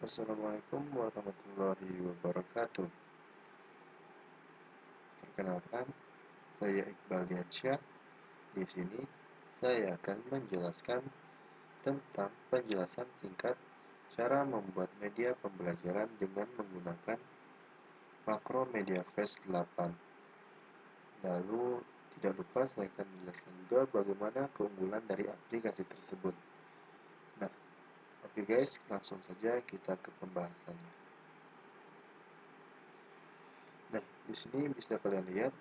Assalamualaikum warahmatullahi wabarakatuh. Perkenalkan, saya Iqbal Diansyah. Di sini saya akan menjelaskan tentang penjelasan singkat cara membuat media pembelajaran dengan menggunakan Macromedia Flash 8. Lalu, tidak lupa saya akan menjelaskan juga bagaimana keunggulan dari aplikasi tersebut. Nah, oke guys, langsung saja kita ke pembahasannya. Nah, di sini bisa kalian lihat,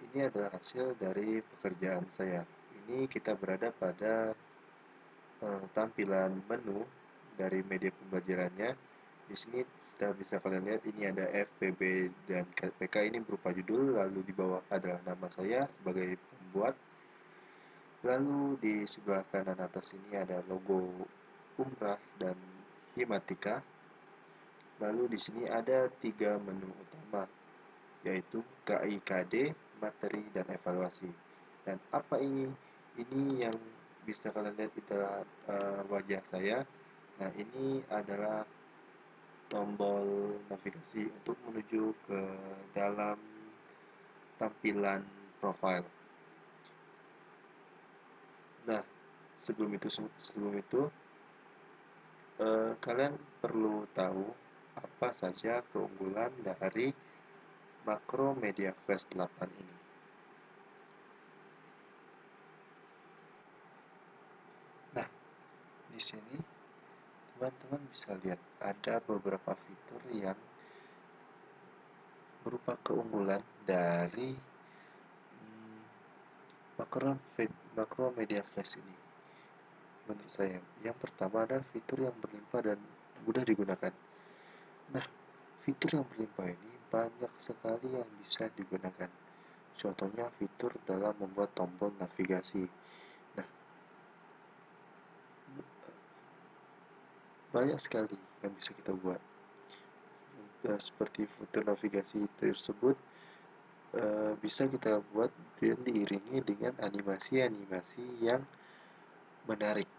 ini adalah hasil dari pekerjaan saya. Ini kita berada pada tampilan menu dari media pembelajarannya. Di sini sudah bisa kalian lihat, ini ada FPB dan KPK, ini berupa judul, lalu di bawah adalah nama saya sebagai pembuat. Lalu di sebelah kanan atas ini ada logo Umrah dan Himatika. Lalu di sini ada 3 menu utama, yaitu KIKD, materi, dan evaluasi. Dan apa ini? Ini yang bisa kalian lihat di wajah saya. Nah, ini adalah tombol navigasi untuk menuju ke dalam tampilan profile. Nah, sebelum itu kalian perlu tahu apa saja keunggulan dari Macromedia Flash 8 ini. Nah, di sini teman-teman bisa lihat ada beberapa fitur yang berupa keunggulan dari Macromedia Flash ini. Menurut saya, yang pertama adalah fitur yang berlimpah dan mudah digunakan. Nah, fitur yang berlimpah ini banyak sekali yang bisa digunakan. Contohnya fitur dalam membuat tombol navigasi. Nah, banyak sekali yang bisa kita buat. Seperti fitur navigasi tersebut bisa kita buat dan diiringi dengan animasi-animasi yang menarik.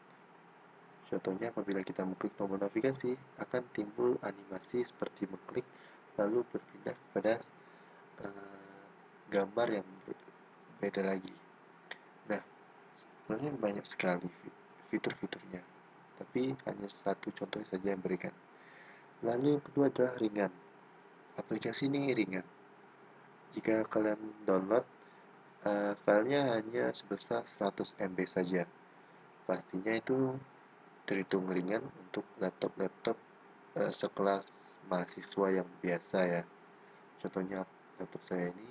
Contohnya, apabila kita mengklik tombol navigasi, akan timbul animasi seperti mengklik lalu berpindah kepada gambar yang beda lagi. Nah, sebenarnya banyak sekali fitur-fiturnya, tapi hanya satu contoh saja yang berikan. Lalu yang kedua adalah ringan. Aplikasi ini ringan. Jika kalian download, filenya hanya sebesar 100 MB saja. Pastinya itu terhitung ringan untuk laptop-laptop sekelas mahasiswa yang biasa ya. Contohnya laptop saya ini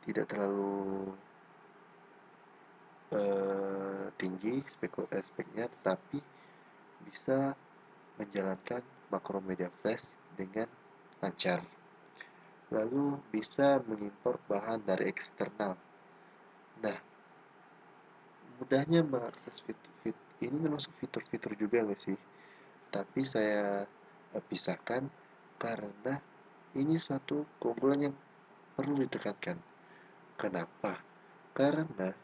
tidak terlalu tinggi speknya, tetapi bisa menjalankan Macromedia Flash dengan lancar. Lalu bisa mengimpor bahan dari eksternal. Nah, mudahnya mengakses fitur ini termasuk fitur-fitur juga nggak sih? Tapi saya pisahkan karena ini suatu keunggulan yang perlu ditekankan. Kenapa? Karena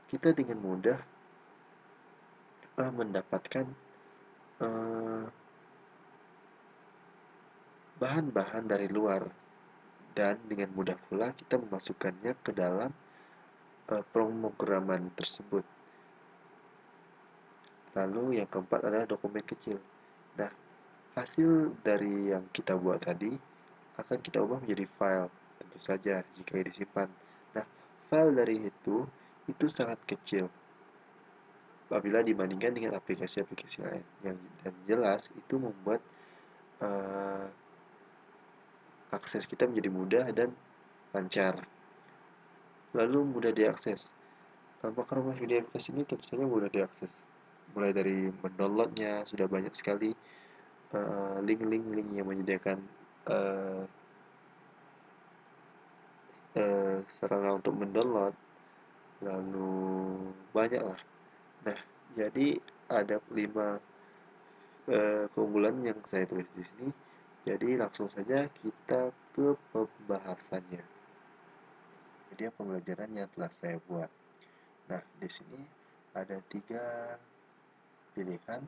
kita dengan mudah mendapatkan bahan-bahan dari luar, dan dengan mudah pula kita memasukkannya ke dalam pemrograman tersebut. Lalu yang keempat adalah dokumen kecil. Nah, hasil dari yang kita buat tadi akan kita ubah menjadi file, tentu saja jika disimpan. Nah, file dari itu sangat kecil apabila dibandingkan dengan aplikasi-aplikasi lain. Yang dan jelas itu membuat akses kita menjadi mudah dan lancar. Lalu mudah diakses. Macromedia Flash ini tentu saja mudah diakses. Mulai dari mendownloadnya sudah banyak sekali link-link yang menyediakan sarana untuk mendownload, lalu banyak lah. Nah, jadi ada 5 keunggulan yang saya tulis di sini. Jadi langsung saja kita ke pembahasannya. Jadi pembelajaran yang telah saya buat. Nah, di sini ada 3 pilihan.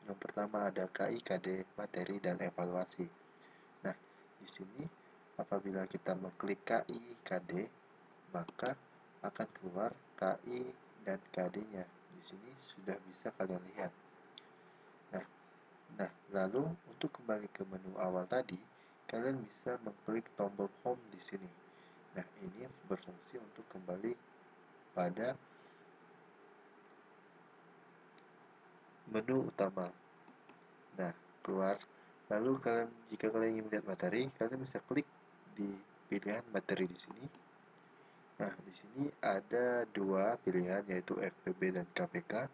Yang pertama ada KI, KD, materi, dan evaluasi. Nah, di sini apabila kita mengklik KI, KD, maka akan keluar KI dan KD-nya. Di sini sudah bisa kalian lihat. Nah, lalu untuk kembali ke menu awal tadi, kalian bisa mengklik tombol home di sini. Nah, ini berfungsi untuk kembali pada menu utama. Nah, keluar. Lalu jika kalian ingin melihat materi, kalian bisa klik di pilihan materi di sini. Nah, di sini ada dua pilihan yaitu FPB dan KPK.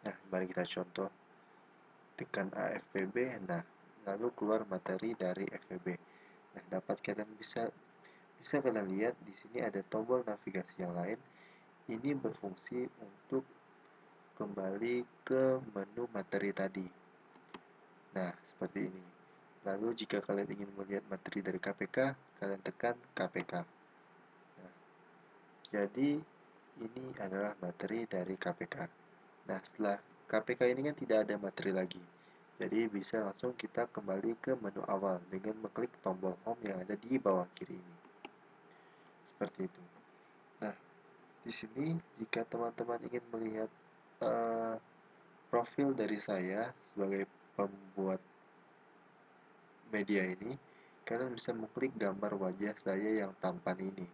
Nah, mari kita contoh. Tekan AFPB. Nah, lalu keluar materi dari FPB. Nah, dapat kalian bisa kalian lihat di sini ada tombol navigasi yang lain. Ini berfungsi untuk kembali ke menu materi tadi. Nah, seperti ini. Lalu jika kalian ingin melihat materi dari KPK, kalian tekan KPK. Nah, jadi ini adalah materi dari KPK. Nah, setelah KPK ini kan tidak ada materi lagi. Jadi bisa langsung kita kembali ke menu awal dengan mengklik tombol home yang ada di bawah kiri ini. Seperti itu. Nah, di sini jika teman-teman ingin melihat profil dari saya sebagai pembuat media ini, kalian bisa mengklik gambar wajah saya yang tampan ini.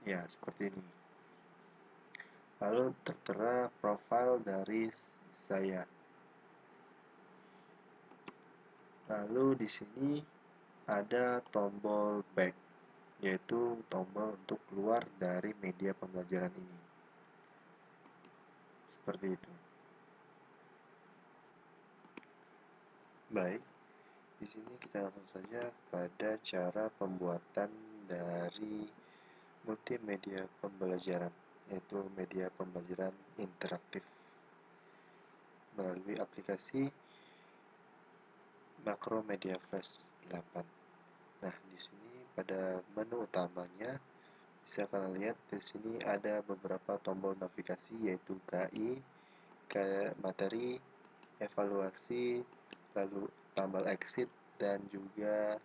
Ya, seperti ini. Lalu tertera profil dari saya. Lalu di sini ada tombol back, yaitu tombol untuk keluar dari media pembelajaran ini. Seperti itu. Baik, di sini kita langsung saja pada cara pembuatan dari multimedia pembelajaran, yaitu media pembelajaran interaktif melalui aplikasi Macromedia Flash 8. Nah, di sini pada menu utamanya bisa kalian lihat di sini ada beberapa tombol navigasi yaitu KI, materi, evaluasi, lalu tombol exit dan juga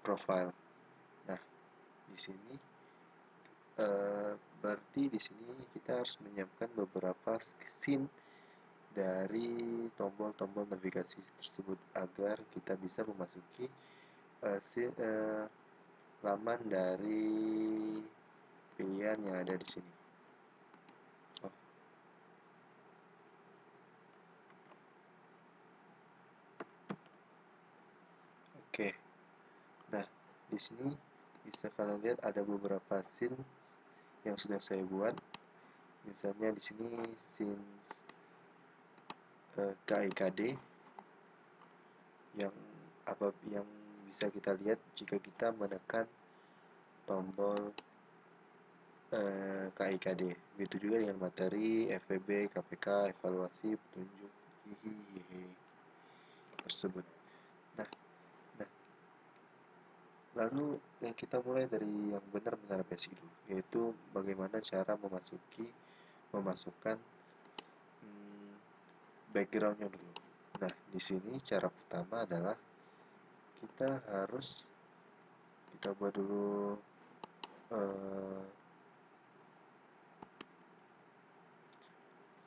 profile. Nah, di sini berarti di sini kita harus menyiapkan beberapa scene dari tombol-tombol navigasi tersebut agar kita bisa memasuki laman dari pilihan yang ada di sini. Oh. Oke. Nah, di sini bisa kalian lihat ada beberapa scene yang sudah saya buat. Misalnya di sini scene KIKD yang bisa kita lihat jika kita menekan tombol KIKD. Begitu juga dengan materi, FVB, KPK, evaluasi, petunjuk, hihihi tersebut. Nah, lalu kita mulai dari yang benar-benar basic dulu, yaitu bagaimana cara memasukkan backgroundnya dulu. Nah, di sini cara pertama adalah kita buat dulu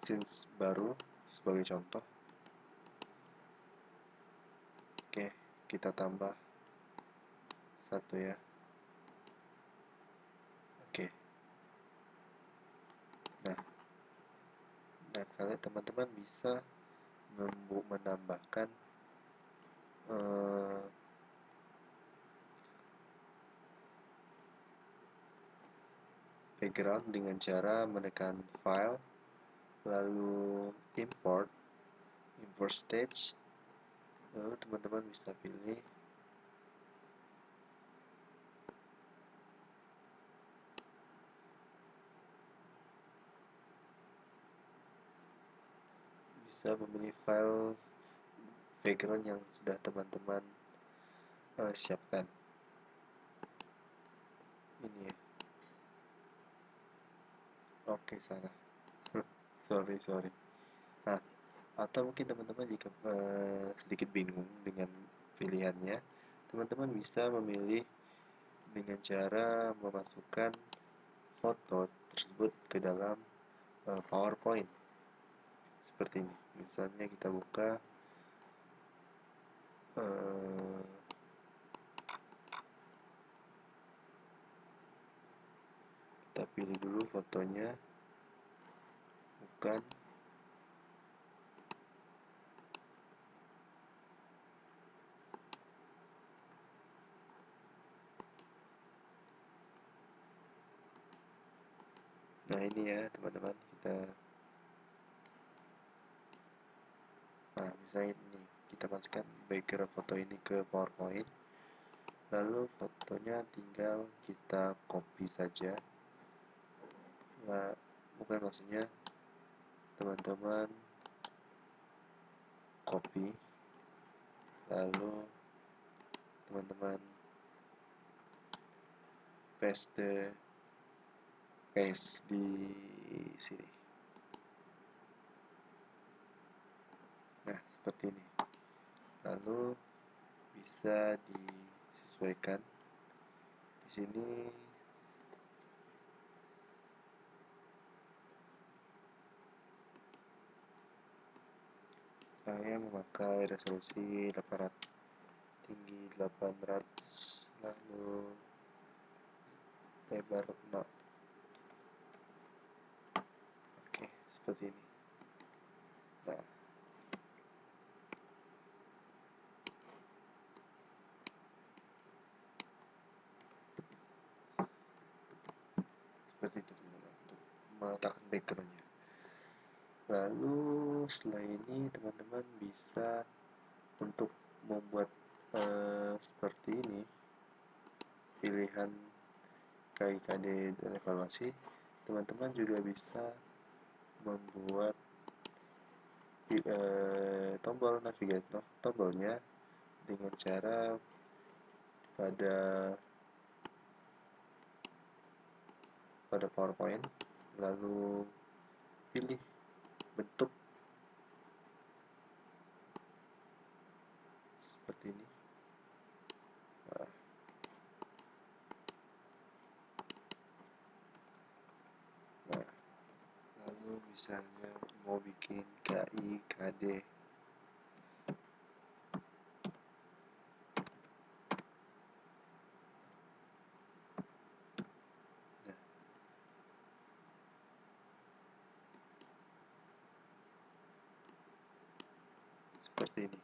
scenes baru sebagai contoh. Oke, kita tambah satu ya. Oke. Nah, kalian teman-teman bisa menambahkan background dengan cara menekan file, lalu import stage, lalu teman-teman bisa pilih memilih file background yang sudah teman-teman siapkan ini ya. Oke, salah. Sorry. Nah, atau mungkin teman-teman jika sedikit bingung dengan pilihannya, teman-teman bisa memilih dengan cara memasukkan foto tersebut ke dalam PowerPoint seperti ini. Misalnya kita buka eh, kita pilih dulu fotonya, bukan. Nah, ini ya teman-teman, misalnya ini kita masukkan background foto ini ke PowerPoint, lalu fotonya tinggal kita copy saja. Nah, bukan, maksudnya teman-teman copy, lalu teman-teman paste di sini. Nah, seperti ini. Lalu bisa disesuaikan di sini. Saya memakai resolusi 800, tinggi 800, lalu lebar 0. Oke, seperti ini. Nah, seperti itu teman-teman untuk meletakkan backgroundnya. Lalu setelah ini teman-teman bisa untuk membuat seperti ini pilihan KIKD dan evaluasi, teman-teman juga bisa membuat tombol navigator, tombolnya dengan cara pada PowerPoint, lalu pilih bentuk seperti ini. Nah, nah, lalu misalnya mau bikin KIKD, nah, seperti ini.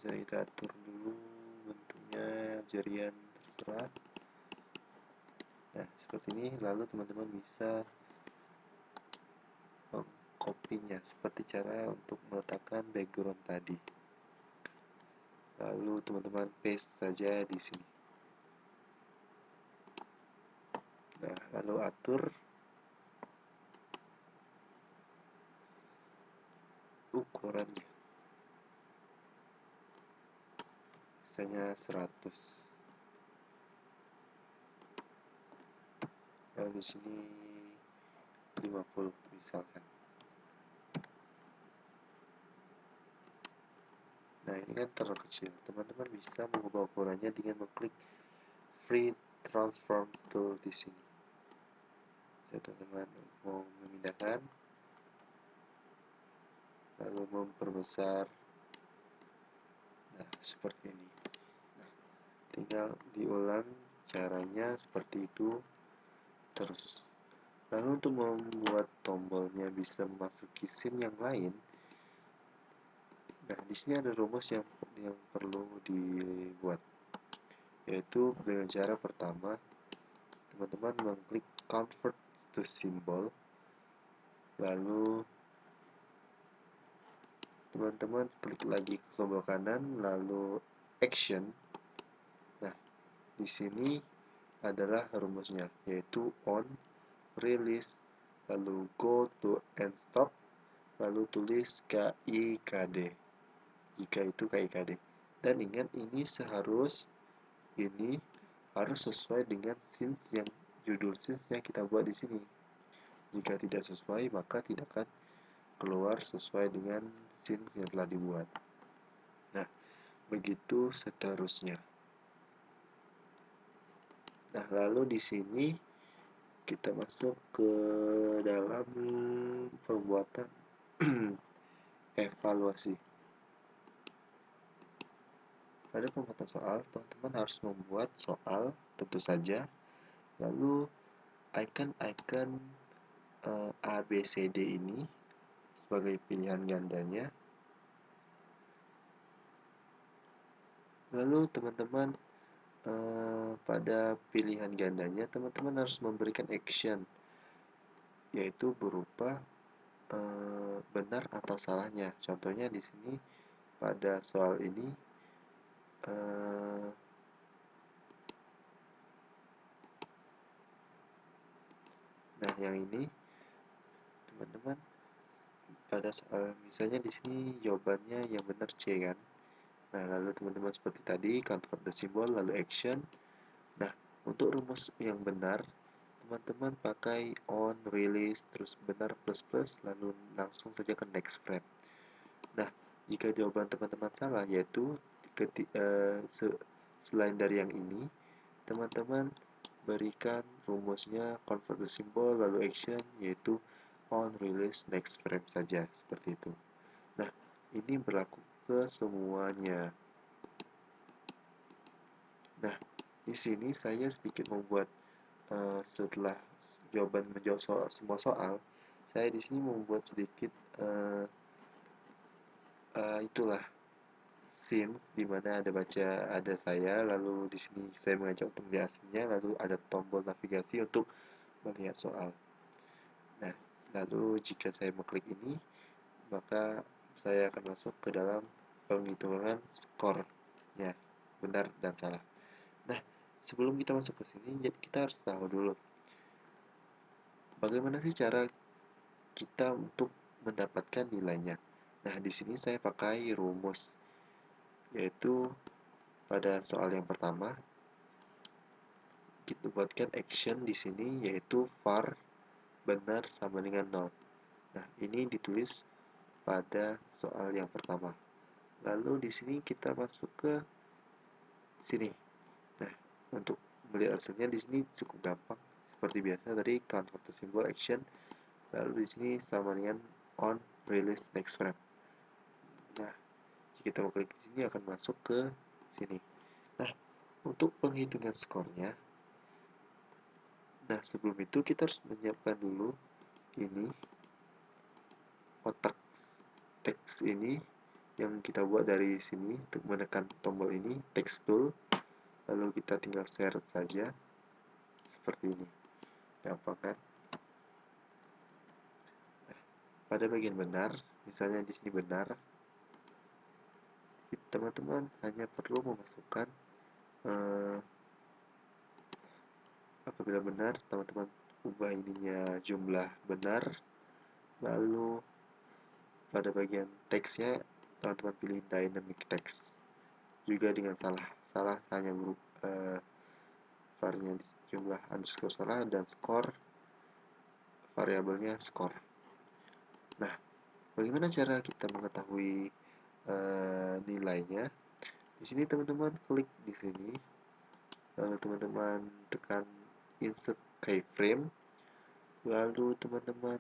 Bisa kita atur dulu bentuknya, jarian terserah. Nah, seperti ini. Lalu teman-teman bisa mengkopinya seperti cara untuk meletakkan background tadi. Lalu teman-teman paste saja di sini. Nah, lalu atur ukurannya. Misalnya 100. Lalu di sini 50 misalkan. Nah, ini kan terlalu kecil. Teman-teman bisa mengubah ukurannya dengan mengklik Free Transform Tool di sini. Jadi teman-teman mau memindahkan, lalu memperbesar. Nah, seperti ini. Nah, tinggal diulang caranya seperti itu terus. Lalu untuk membuat tombolnya bisa memasuki scene yang lain, nah di sini ada rumus yang perlu dibuat, yaitu dengan cara pertama teman-teman mengklik Convert to Symbol, lalu teman-teman klik lagi ke tombol kanan, lalu Action. Nah, di sini adalah rumusnya, yaitu On, Release, lalu Go to End Stop, lalu tulis KIKD jika itu KIKD. Dan ingat, ini harus sesuai dengan judul scenes yang kita buat di sini. Jika tidak sesuai, maka tidak akan keluar sesuai dengan scenes yang telah dibuat. Nah, begitu seterusnya. Nah, lalu di sini kita masuk ke dalam pembuatan evaluasi. Pada pembuatan soal, teman-teman harus membuat soal, tentu saja, lalu icon-icon A, B, C, D ini sebagai pilihan gandanya. Lalu teman-teman pada pilihan gandanya, teman-teman harus memberikan action, yaitu berupa benar atau salahnya. Contohnya di sini pada soal ini nah yang ini teman-teman pada soal misalnya di sini jawabannya yang benar C kan. Nah lalu teman-teman seperti tadi convert the symbol lalu action. Nah untuk rumus yang benar teman-teman pakai on, release, terus benar plus plus lalu langsung saja ke next frame. Nah jika jawaban teman-teman salah yaitu selain dari yang ini teman-teman berikan rumusnya convert the symbol lalu action yaitu on, release, next frame saja seperti itu. Nah ini berlaku ke semuanya. Nah di sini saya sedikit membuat setelah jawaban menjawab semua soal, saya di sini membuat sedikit itulah scene di mana ada saya, lalu di sini saya mengajak untuk melihat aslinya, lalu ada tombol navigasi untuk melihat soal. Nah, lalu jika saya mengklik ini, maka saya akan masuk ke dalam penghitungan skornya, benar dan salah. Nah, sebelum kita masuk ke sini, jadi kita harus tahu dulu bagaimana sih cara kita untuk mendapatkan nilainya. Nah, di sini saya pakai rumus, yaitu pada soal yang pertama kita buatkan action di sini yaitu var benar sama dengan 0. Nah, ini ditulis pada soal yang pertama. Lalu di sini kita masuk ke sini. Nah, untuk melihat hasilnya di sini cukup gampang. Seperti biasa tadi convert to symbol action. Lalu di sini sama dengan on, release, next frame. Nah, jika kita klik di sini akan masuk ke sini. Nah, untuk penghitungan skornya, nah sebelum itu kita harus menyiapkan dulu ini kotak teks ini yang kita buat dari sini untuk menekan tombol ini text tool, lalu kita tinggal share saja seperti ini, gampang kan? Nah, pada bagian benar, misalnya di sini benar, teman-teman hanya perlu memasukkan apabila benar teman-teman ubah ininya jumlah benar, lalu pada bagian teksnya teman-teman pilih dynamic text. Juga dengan salah hanya varnya jumlah underscore salah dan skor variabelnya skor. Nah, bagaimana cara kita mengetahui nilainya? Di sini teman-teman klik di sini, lalu teman-teman tekan insert keyframe, lalu teman-teman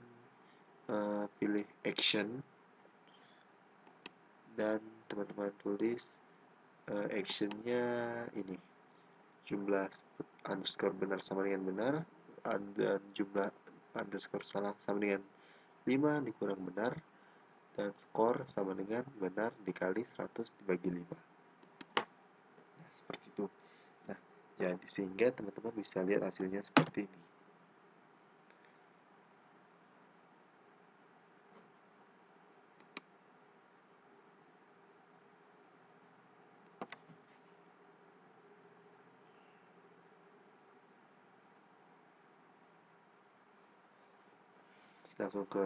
pilih action dan teman-teman tulis actionnya ini jumlah underscore benar sama dengan benar dan jumlah underscore salah sama dengan 5 dikurang benar dan skor sama dengan benar dikali 100 dibagi 5. Nah, seperti itu. Nah, jadi sehingga teman-teman bisa lihat hasilnya seperti ini. Langsung ke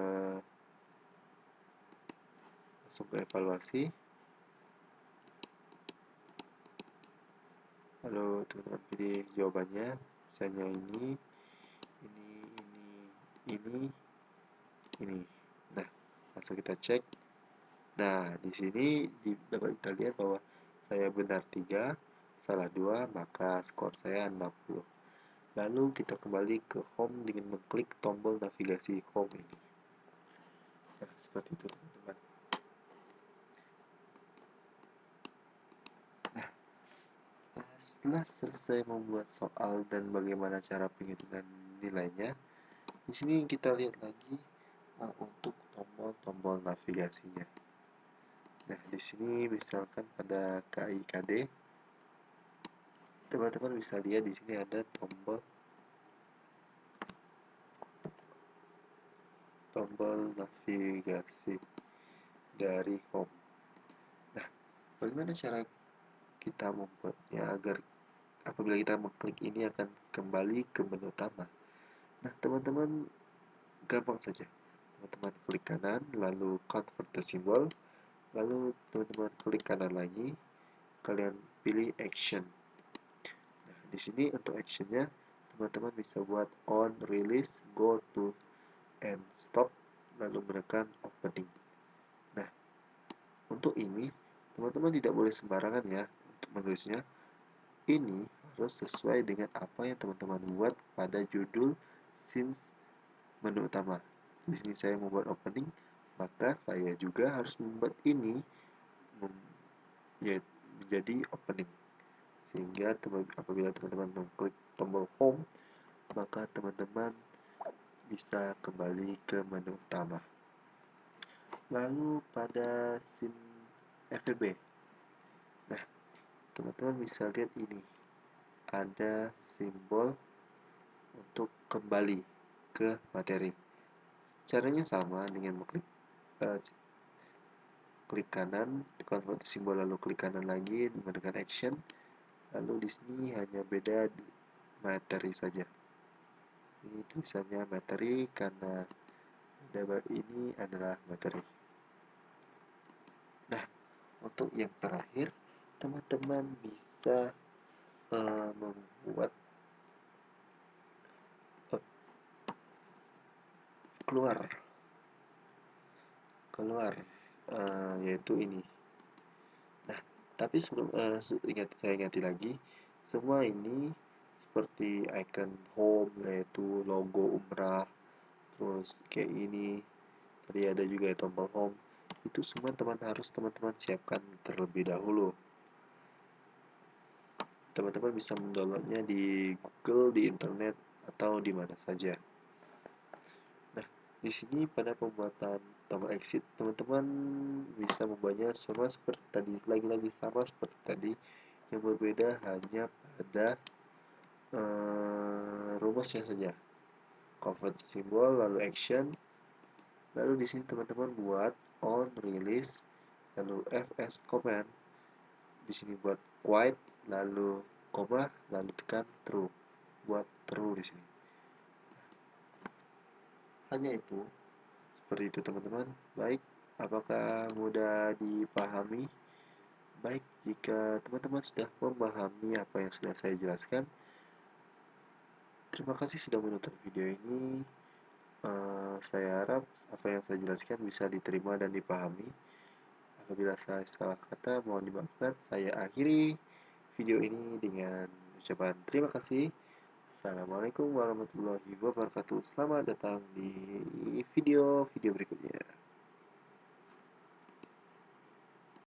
evaluasi. Lalu teman-teman pilih jawabannya, misalnya ini, ini, ini. Nah, langsung kita cek. Nah, di sini dapat kita lihat bahwa saya benar 3, salah 2, maka skor saya 60. Lalu kita kembali ke home dengan mengklik tombol navigasi home ini. Nah, seperti itu teman-teman. Nah, setelah selesai membuat soal dan bagaimana cara penghitungan nilainya, di sini kita lihat lagi untuk tombol-tombol navigasinya. Nah, di sini misalkan pada KIKD, teman-teman bisa lihat di sini ada tombol navigasi dari home. Nah, bagaimana cara kita membuatnya agar apabila kita mengklik ini akan kembali ke menu utama? Nah, teman-teman gampang saja. Teman-teman klik kanan, lalu convert to symbol, lalu teman-teman klik kanan lagi, kalian pilih action. Nah, di sini untuk actionnya, teman-teman bisa buat on, release, go to, and stop, lalu menekan opening. Nah, untuk ini, teman-teman tidak boleh sembarangan ya untuk menulisnya. Ini harus sesuai dengan apa yang teman-teman buat pada judul scenes menu utama. Di sini saya membuat opening, maka saya juga harus membuat ini yaitu menjadi opening. Sehingga apabila teman-teman mengklik tombol home, maka teman-teman bisa kembali ke menu utama. Lalu pada scene FVB, nah teman-teman bisa lihat ini ada simbol untuk kembali ke materi. Caranya sama dengan klik kanan, convert simbol lalu klik kanan lagi dengan action. Lalu di sini hanya beda di materi saja. Ini tulisannya materi karena ini adalah materi. Nah, untuk yang terakhir, teman-teman bisa membuat keluar yaitu ini. Nah, tapi sebelum saya ingatkan lagi, semua ini seperti icon home yaitu logo umrah, terus kayak ini, tadi ada juga tombol home, itu semua teman-teman siapkan terlebih dahulu. Teman-teman bisa mendownloadnya di Google, di internet, atau di mana saja. Nah, di sini pada pembuatan tombol exit, teman-teman bisa membuatnya sama seperti tadi, lagi-lagi sama seperti tadi. Yang berbeda hanya pada rumusnya saja. Convert simbol, lalu action, lalu di sini teman-teman buat on, release, lalu fs command, di sini buat quiet, lalu koma, lalu tekan true, buat true di sini. Hanya itu, seperti itu teman-teman. Baik, apakah mudah dipahami? Baik, jika teman-teman sudah memahami apa yang sudah saya jelaskan, terima kasih sudah menonton video ini. Saya harap apa yang saya jelaskan bisa diterima dan dipahami. Apabila saya salah kata, mohon dimaafkan. Saya akhiri video ini dengan ucapan terima kasih. Assalamualaikum warahmatullahi wabarakatuh. Selamat datang di video berikutnya.